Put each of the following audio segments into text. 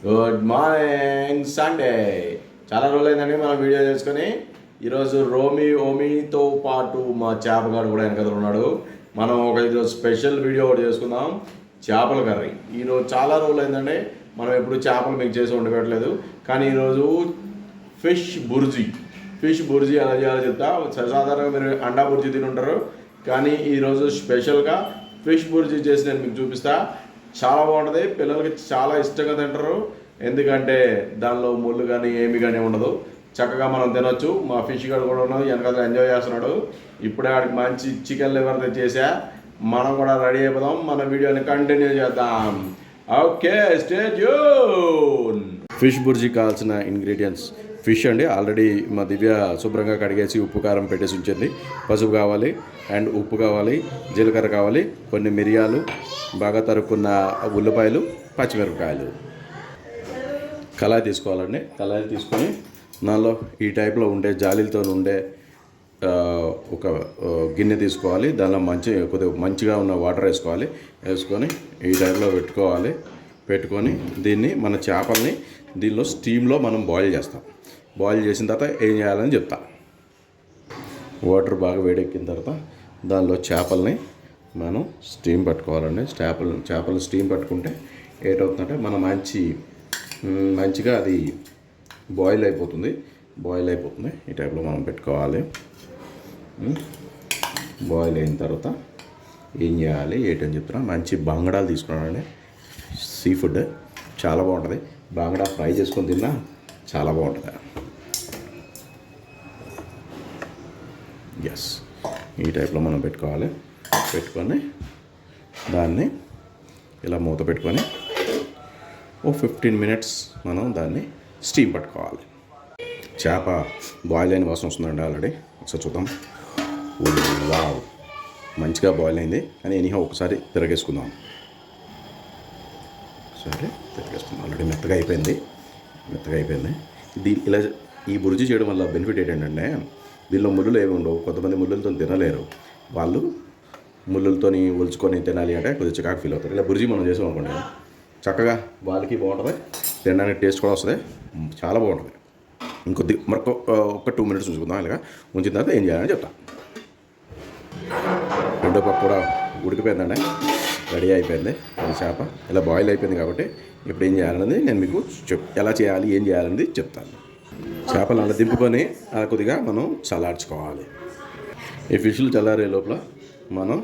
Good morning Sunday. చాలా రోజులైందండి మనం video చేసుకొని. ఈరోజు ఓమీతో పాటు మా చేపగాడు కూడా వెనకాల ఉన్నాడు. మనం ఈరోజు స్పెషల్ వీడియో ఒకటి చేసుకుందాం, చేపల కర్రీ. ఈరోజు చాలా రోజులైందండి మనం ఎప్పుడు చేపలు మీకు చేసి వండుకోవట్లేదు. కానీ ఈరోజు ఫిష్ బుర్జీ ఎలా చేయాలో చెప్తా. సాధారణంగా మీరు అండా బుర్జీ తినుంటారు, కానీ ఈరోజు స్పెషల్గా ఫిష్ బుర్జీ చేసి నేను మీకు చూపిస్తా. చాలా బాగుంటుంది, పిల్లలకి చాలా ఇష్టంగా తింటారు. ఎందుకంటే దానిలో ముళ్ళు కానీ ఏమి కానీ ఉండదు, చక్కగా మనం తినొచ్చు. మా ఫిష్ గడ్ కూడా ఉన్నది, వెనకాల ఎంజాయ్ చేస్తున్నాడు. ఇప్పుడే ఆడికి మంచి చికెన్ లివర్ తెచ్చేసా. మనం కూడా రెడీ అయిపోదాం, మన వీడియోని కంటిన్యూ చేద్దాం. Okay, stay tune. Fish bhurji కావాల్సిన ఇంగ్రీడియంట్స్: ఫిష్ అండి, ఆల్రెడీ మా దివ్య శుభ్రంగా కడిగేసి ఉప్పు కారం పెట్టేసి ఉంచింది. పసుపు కావాలి, అండ్ ఉప్పు కావాలి, జీలకర్ర కావాలి, కొన్ని మిరియాలు, బాగా తరుక్కున్న ఉల్లిపాయలు, పచ్చిమిరపకాయలు. కళాయి తీసుకోవాలండి. కళాయి తీసుకొని దానిలో ఈ టైప్లో ఉండే జాలీలతో ఉండే ఒక గిన్నె తీసుకోవాలి. దానిలో కొద్దిగా మంచిగా ఉన్న వాటర్ వేసుకొని ఈ టైప్లో పెట్టుకొని దీన్ని మన చేపల్ని దీనిలో స్టీమ్లో మనం బాయిల్ చేస్తాం. బాయిల్ చేసిన తర్వాత ఏం చేయాలని చెప్తా. వాటర్ బాగా వేడెక్కిన తర్వాత దానిలో చేపల్ని మనం స్టీమ్ పట్టుకోవాలండి. చేపలు స్టీమ్ పట్టుకుంటే ఏటవుతుందంటే మనం మంచిగా అది బాయిల్ అయిపోతుంది. ఈ టైప్లో మనం పెట్టుకోవాలి. బాయిల్ అయిన తర్వాత ఏం చేయాలి ఏంటని చెప్తున్నా. మంచి బంగడాలు తీసుకున్నానండి. సీ ఫుడ్ చాలా బాగుంటుంది. బంగడా ఫ్రై చేసుకొని తిన్నా చాలా బాగుంటుంది. ఎస్, ఈ టైప్లో మనం పెట్టుకొని దాన్ని ఇలా మూత పెట్టుకొని 15 మినిట్స్ మనం దాన్ని స్టీమ్ పట్టుకోవాలి. చేప బాయిల్ అయిన వాసన వస్తుందండి ఆల్రెడీ. ఒకసారి చూద్దాం. వావ్, మంచిగా బాయిల్ అయింది. కానీ ఎనీహా ఒకసారి తిరగేసుకుందాం. ఆల్రెడీ మెత్తగా అయిపోయింది. ఇలా ఈ బుర్జీ చేయడం వల్ల బెనిఫిట్ ఏంటంటే దీనిలో ముళ్ళులు ఏమి ఉండవు. కొంతమంది ముళ్ళులతో తినలేరు. వాళ్ళు ముళ్ళులతో ఒలుచుకొని తినాలి అంటే కొద్దిగా చికాకు ఫీల్ అవుతారు. ఇలా బుర్జీ మనం చేసాం అనుకోండి, చక్కగా వాళ్ళకి బాగుంటుంది, తినడానికి టేస్ట్ కూడా వస్తుంది, చాలా బాగుంటుంది. మరొక 2 మినిట్స్ ఉంచుకుందాం. ఇలాగా ఉంచిన తర్వాత ఏం చేయాలని చెప్తా. రెండో పప్పు కూడా ఉడికిపోయిందండి, రెడీ అయిపోయింది. ఈ చేప ఇలా బాయిల్ అయిపోయింది కాబట్టి ఇప్పుడు ఏం చేయాలనేది నేను మీకు ఎలా చేయాలి ఏం చేయాలనేది చెప్తాను. చేపలు అలా దింపుకొని అలా కొద్దిగా మనం చల్లార్చుకోవాలి. ఈ ఫిష్లు చల్లారే లోపల మనం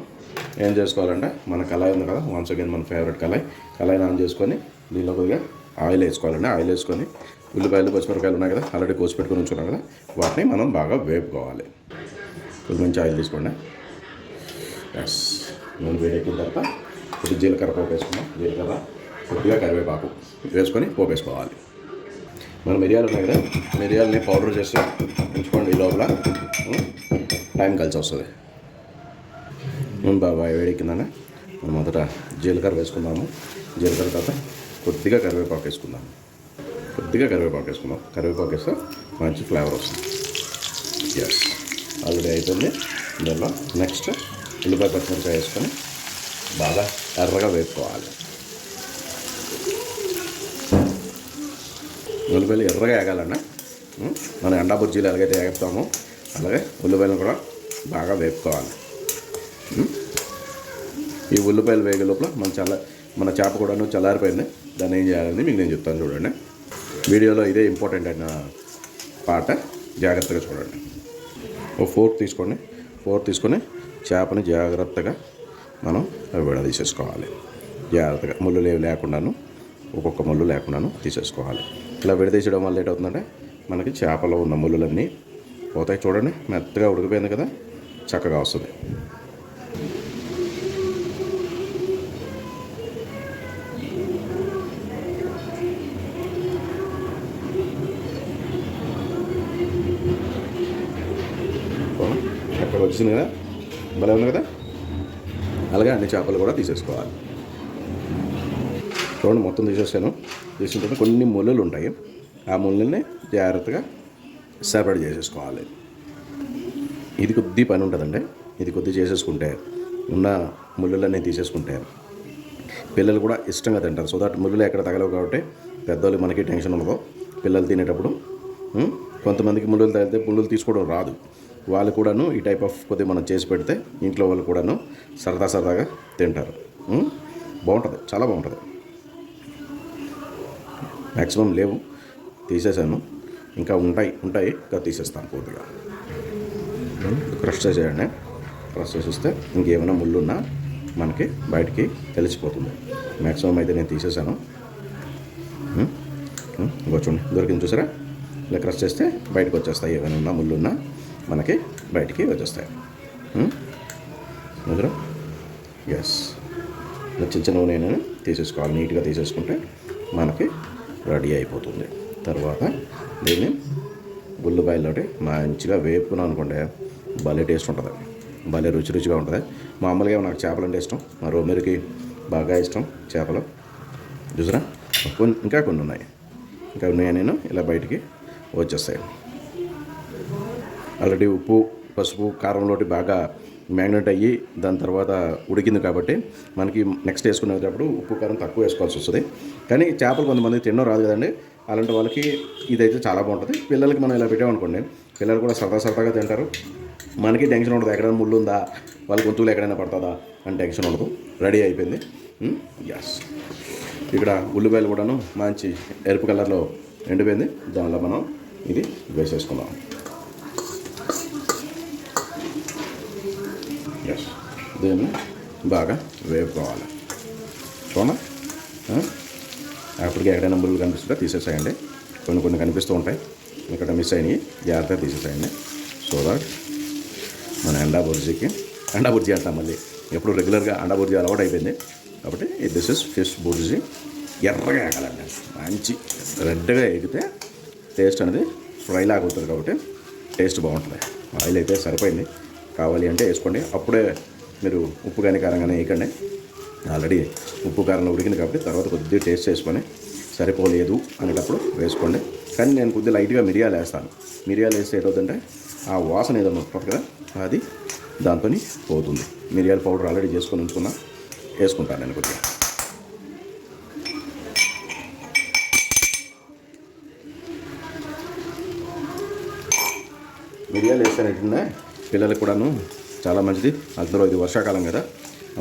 ఏం చేసుకోవాలంటే మన కళాయి ఉంది కదా, వన్స్ అగైన్ మన ఫేవరెట్ కళాయి ఆన్ చేసుకొని దీనిలో కొద్దిగా ఆయిల్ వేసుకోవాలండి. ఆయిల్ వేసుకొని ఉల్లిపాయలు పచ్చిమిరపకాయలు ఉన్నాయి కదా, ఆల్రెడీ కోసి పెట్టుకొని ఉంచున్నాం కదా, వాటిని మనం బాగా వేపుకోవాలి. కొద్ది మంచి ఆయిల్ తీసుకోండి. ఎస్, నూనె వేడెక్కిన తర్వాత కొద్దిగా జీలకర్ర పోపు వేసుకున్నాం. జీలకర్ర, కొద్దిగా కరివేపాకు వేసుకొని పోపు వేసుకోవాలి. మన మిరియాలు ఉన్నాయి కదా, మిరియాలని పౌడర్ చేసి ఉంచుకోండి. ఈ లోపల టైం కలిసి వస్తుంది. బాగా వేడెక్కిందని మనం మొదట జీలకర్ర వేసుకుందాము. జీలకర్ర తర్వాత కొద్దిగా కరివేపాకు వేసుకుందాం. కరివేపాకు వేస్తే మంచి ఫ్లేవర్ వస్తుంది. ఎస్, ఆల్రెడీ అయిపోయింది. ఇందులో నెక్స్ట్ ఉల్లిపాయ పచ్చిమిరపకాయ వేసుకొని బాగా ఎర్రగా వేపుకోవాలి. ఉల్లిపాయలు ఎర్రగా వేగాలన్నా మనం ఎండా బుర్జీలు ఎలాగైతే వేపుతామో అలాగే ఉల్లిపాయలు కూడా బాగా వేపుకోవాలి. ఈ ఉల్లిపాయలు వేగే లోపల మన చేప కూడాను చల్లారిపోయింది. దాన్ని ఏం చేయాలని మీకు నేను చెప్తాను, చూడండి. వీడియోలో ఇదే ఇంపార్టెంట్ అయిన పార్ట్, జాగ్రత్తగా చూడండి. ఓ ఫోర్క్ తీసుకొని చేపని జాగ్రత్తగా మనం విడదీసేసుకోవాలి. జాగ్రత్తగా ముళ్ళు లేకుండాను, ఒక్కొక్క ముళ్ళు లేకుండాను తీసేసుకోవాలి. ఇలా విడదీసడం వల్ల ఏంటవుతుందంటే మనకి చేపలో ఉన్న ముళ్ళులన్నీ పోతాయి. చూడండి, మెత్తగా ఉడికిపోయింది కదా, చక్కగా వస్తుంది. అక్కడ వచ్చింది కదా, భలే ఉంది కదా. అలాగే అన్ని చేపలు కూడా తీసేసుకోవాలి. చూడండి, మొత్తం తీసిన తర్వాత కొన్ని ముళ్ళులు ఉంటాయి. ఆ ముళ్ళని జాగ్రత్తగా సెపరేట్ చేసేసుకోవాలి. ఇది కొద్ది పని ఉంటుందండి. ఇది కొద్ది చేసేసుకుంటే, ఉన్న ముళ్ళులన్నీ తీసేసుకుంటే పిల్లలు కూడా ఇష్టంగా తింటారు. సో దట్ ముళ్ళులు ఎక్కడ తగలవు కాబట్టి పెద్దవాళ్ళకి మనకి టెన్షన్ ఉండదు పిల్లలు తినేటప్పుడు. కొంతమందికి ముళ్ళులు తగిలితే ముళ్ళులు తీసుకోవడం రాదు. వాళ్ళు కూడాను ఈ టైప్ ఆఫ్ కొద్దిగా మనం చేసి పెడితే ఇంట్లో వాళ్ళు కూడాను సరదాగా తింటారు. బాగుంటుంది, చాలా బాగుంటుంది. మ్యాక్సిమం లేవు, తీసేసాను. ఇంకా ఉంటాయి ఇంకా తీసేస్తాను పూర్తిగా. క్రష్ చేసేయండి. క్రష్ చేసేస్తే ఇంకేమైనా ముళ్ళు ఉన్నా మనకి బయటికి తెలిసిపోతుంది. మ్యాక్సిమం అయితే నేను తీసేసాను. చూడండి, దొరికింది చూసారా? ఇలా క్రష్ చేస్తే బయటకు వచ్చేస్తాయి. ఏమైనా ఉన్నా ముళ్ళు ఉన్నా మనకి బయటికి వచ్చేస్తాయి. నిద్ర ఎస్. చిన్న నూనె తీసేసుకోవాలి. నీట్గా తీసేసుకుంటే మనకి రెడీ అయిపోతుంది. తర్వాత దీన్ని ఉల్లిపాయలతోటి మంచిగా వేపుకున్నాం అనుకోండి, భలే టేస్ట్ ఉంటుంది, భలే రుచిగా ఉంటుంది. మామూలుగా నాకు చేపలు అంటే ఇష్టం, మా రోమిరికి బాగా ఇష్టం చేపలు. చూసారా? ఇంకా కొన్ని ఉన్నాయి, నేను ఇలా బయటికి వచ్చేస్తాయి. ఆల్రెడీ ఉప్పు పసుపు కారంలోటి బాగా మ్యాగ్నెట్ అయ్యి దాని తర్వాత ఉడికింది కాబట్టి మనకి నెక్స్ట్ వేసుకునేటప్పుడు ఉప్పు కారం తక్కువ వేసుకోవాల్సి వస్తుంది. కానీ చేపలు కొంతమంది తినడం రాదు కదండి, అలాంటి వాళ్ళకి ఇదైతే చాలా బాగుంటుంది. పిల్లలకి మనం ఇలా పెట్టామనుకోండి, పిల్లలు కూడా సరదాగా తింటారు. మనకి టెన్షన్ ఉండదు, ఎక్కడైనా ముళ్ళు ఉందా, వాళ్ళ గొంతులు ఎక్కడైనా పడుతుందా అని టెన్షన్ ఉండదు. రెడీ అయిపోయింది. ఎస్. ఇక్కడ ఉల్లిపాయలు కూడాను మంచి ఎరుపు కలర్లో ఎండిపోయింది. దానిలో మనం ఇది వేసేసుకుందాం. ఎస్. దీన్ని బాగా వేపుకోవాలి. చూడండి, అప్పటికి ఎక్కడైనా ముళ్ళు కనిపిస్తుంటే తీసేసేయండి. కొన్ని కనిపిస్తూ ఉంటాయి, ఇక్కడ మిస్ అయినాయి, జాగ్రత్తగా తీసేసేయండి. సో దట్ మన అండా బుర్జీ అంటాం. మళ్ళీ ఎప్పుడు రెగ్యులర్గా అండా బుర్జీ అలవాటు అయిపోయింది కాబట్టి దిస్ ఇస్ ఫిష్ బుర్జీ. ఎర్రగా ఎగాలండి, మంచి రెడ్గా ఎగితే టేస్ట్ అనేది ఫ్రై లాగా అవుతుంది కాబట్టి టేస్ట్ బాగుంటుంది. ఆయిల్ అయితే సరిపోయింది, కావాలి అంటే వేసుకోండి. అప్పుడే మీరు ఉప్పు కానీ కారం కానీ వేయకండి. ఆల్రెడీ ఉప్పు కారంలో ఉడికింది కాబట్టి తర్వాత కొద్దిగా టేస్ట్ చేసుకొని సరిపోలేదు అనేటప్పుడు వేసుకోండి. కానీ నేను కొద్దిగా లైట్గా మిరియాలు వేస్తాను. మిరియాలు వేస్తే ఏదవుతుందంటే ఆ వాసన ఏదైనా ఉంటుంది కదా, అది దాంతో పోతుంది. మిరియాల పౌడర్ ఆల్రెడీ చేసుకొని ఉంచుకున్నా, వేసుకుంటాను నేను కొద్దిగా. మిరియాలు వేస్తానంటే పిల్లలకు కూడాను చాలా మంచిది. అందులో ఇది వర్షాకాలం కదా,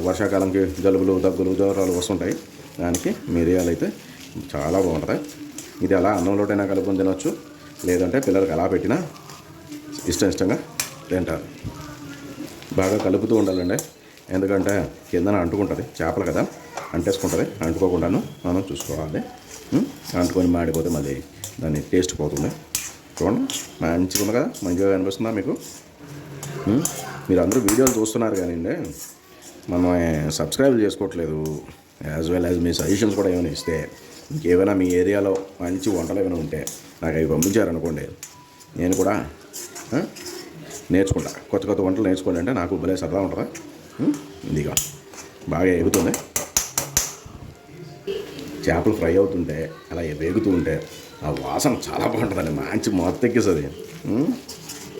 వర్షాకాలంకి జలుబులు దగ్గులు జ్వరాలు వస్తుంటాయి. దానికి మిరియాలు అయితే చాలా బాగుంటుంది. ఇది అలా అన్నంలోటైనా కలుపుకొని తినొచ్చు, లేదంటే పిల్లలకి అలా పెట్టినా ఇష్టంగా తింటారు. బాగా కలుపుతూ ఉండాలండి, ఎందుకంటే కిందన అంటుకుంటుంది, చేపలు కదా అంటేసుకుంటుంది. అంటుకోకుండాను మనం చూసుకోవాలి. అంటుకొని మాడిపోతే మళ్ళీ దాని టేస్ట్ పోతుంది. చూడండి, మంచిగా ఉంది కదా, మంచిగా కనిపిస్తుందా మీకు? మీరు అందరూ వీడియోలు చూస్తున్నారు కానీ మనం సబ్స్క్రైబ్ చేసుకోవట్లేదు. యాజ్ వెల్ యాజ్ మీ సజెషన్స్ కూడా ఏమైనా ఇస్తే, ఇంకేమైనా మీ ఏరియాలో మంచి వంటలు ఏమైనా ఉంటే నాకు అవి పంపించారనుకోండి, నేను కూడా నేర్చుకుంటా. కొత్త వంటలు నేర్చుకోండి అంటే నాకు భలే సరదా ఉంటుందా. ఇదిగా బాగా ఎగుతుంది, చేపలు ఫ్రై అవుతుంటే అలా వేగుతూ ఉంటే ఆ వాసన చాలా బాగుంటుందండి, మంచి మొత్తెక్కిస్తుంది.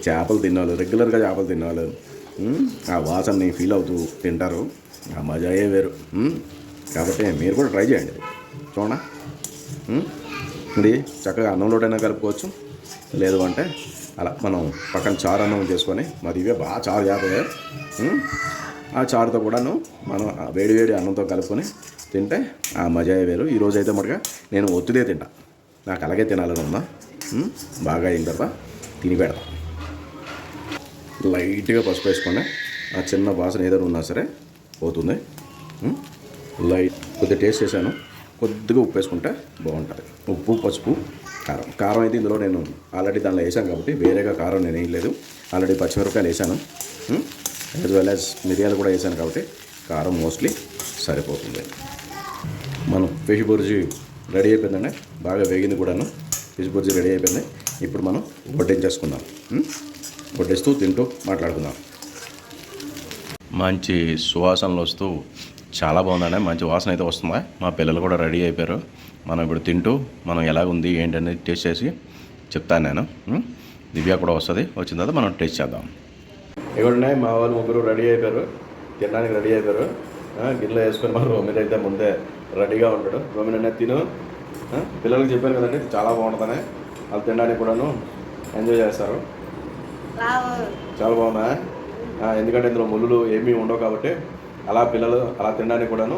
చేపలు తినేవాళ్ళు, రెగ్యులర్గా చేపలు తినేవాళ్ళు ఆ వాసనని ఫీల్ అవుతూ తింటారు. ఆ మజాయే వేరు. కాబట్టి మీరు కూడా ట్రై చేయండి. చూడండి, ఇది చక్కగా అన్నంలోటైనా కలుపుకోవచ్చు, లేదు అంటే అలా మనం పక్కన చారు అన్నం చేసుకొని, మరి ఇవే బాగా చారు చేపలే, ఆ చారుతో కూడాను మనం వేడి అన్నంతో కలుపుకొని తింటే ఆ మజాయే వేరు. ఈరోజు అయితే మటుగా నేను ఒత్తిదే తింటా, నాకు అలాగే తినాలని ఉందా. బాగా అయిన తర్వాత తిని పెడతా. లైట్గా పసుపు వేసుకొని ఆ చిన్న వాసన ఏదైనా ఉన్నా సరే పోతుంది. లైట్ కొద్దిగా టేస్ట్ చేశాను, కొద్దిగా ఉప్పు వేసుకుంటే బాగుంటుంది. ఉప్పు పసుపు కారం అయితే ఇందులో నేను ఆల్రెడీ దానిలో వేసాను కాబట్టి వేరేగా కారం నేను వేయలేదు. ఆల్రెడీ పచ్చిమిరపకాయలు వేసాను, యాజ్ వెల్ యాజ్ మిరియాలు కూడా వేసాను కాబట్టి కారం మోస్ట్లీ సరిపోతుంది. మనం ఫిష్ బుర్జీ రెడీ అయిపోయిందండి, బాగా వేగింది కూడాను. ఫిష్ బుర్జీ రెడీ అయిపోయింది. ఇప్పుడు మనం వడ్డించేసుకుందాం. వడ్డిస్తూ తింటూ మాట్లాడుకుందాం. మంచి సువాసనలు వస్తూ చాలా బాగుందండి, మంచి వాసన అయితే వస్తుందా. మా పిల్లలు కూడా రెడీ అయిపోయారు. మనం ఇప్పుడు తింటూ మనం ఎలాగుంది ఏంటనేది టేస్ట్ చేసి చెప్తాను నేను. దివ్య కూడా వస్తుంది, వచ్చిన తర్వాత మనం టేస్ట్ చేద్దాం. ఇవ్వండి, మా వాళ్ళు ముగ్గురు రెడీ అయిపోయారు, తినడానికి రెడీ అయిపోయారు. గిన్నెలో వేసుకొని మా రోమిన్ అయితే ముందే రెడీగా ఉంటాడు. రోమిన్ అనే తిను పిల్లలకి చెప్పాను కదండి చాలా బాగుంటుందని, వాళ్ళు తినడానికి కూడాను ఎంజాయ్ చేస్తారు. చాలా బాగున్నా, ఎందుకంటే ఇందులో ముళ్ళు ఏమీ ఉండవు కాబట్టి అలా పిల్లలు అలా తినడానికి కూడాను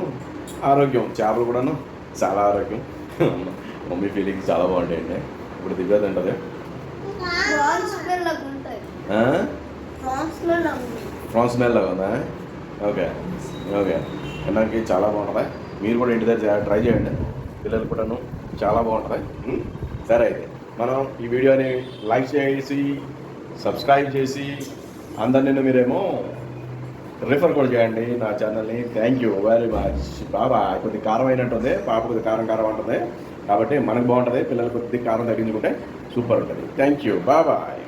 ఆరోగ్యం, చేపలు కూడాను చాలా ఆరోగ్యం. మమ్మీ ఫీలింగ్స్ చాలా బాగుంటాయండి. ఇప్పుడు దివ్య తింటుంది. ఫ్రాన్స్ స్మెల్ లాగా ఉందా? ఓకే ఓకే, తినడానికి చాలా బాగుంటుంది. మీరు కూడా ఇంటి దగ్గర ట్రై చేయండి, పిల్లలు కూడాను చాలా బాగుంటుంది. సరే అయితే మనం ఈ వీడియోని లైక్ చేసి సబ్స్క్రైబ్ చేసి అందరినీ మీరేమో రిఫర్ కూడా చేయండి నా ఛానల్ని. Thank you very much. బాబా కొద్ది కారం అయినట్టుంది, పాప కొద్ది కారం కారం ఉంటుంది కాబట్టి మనకు బాగుంటుంది. పిల్లలు కొద్ది కారం తగ్గించుకుంటే సూపర్ ఉంటుంది. థ్యాంక్ యూ, బాబాయ్.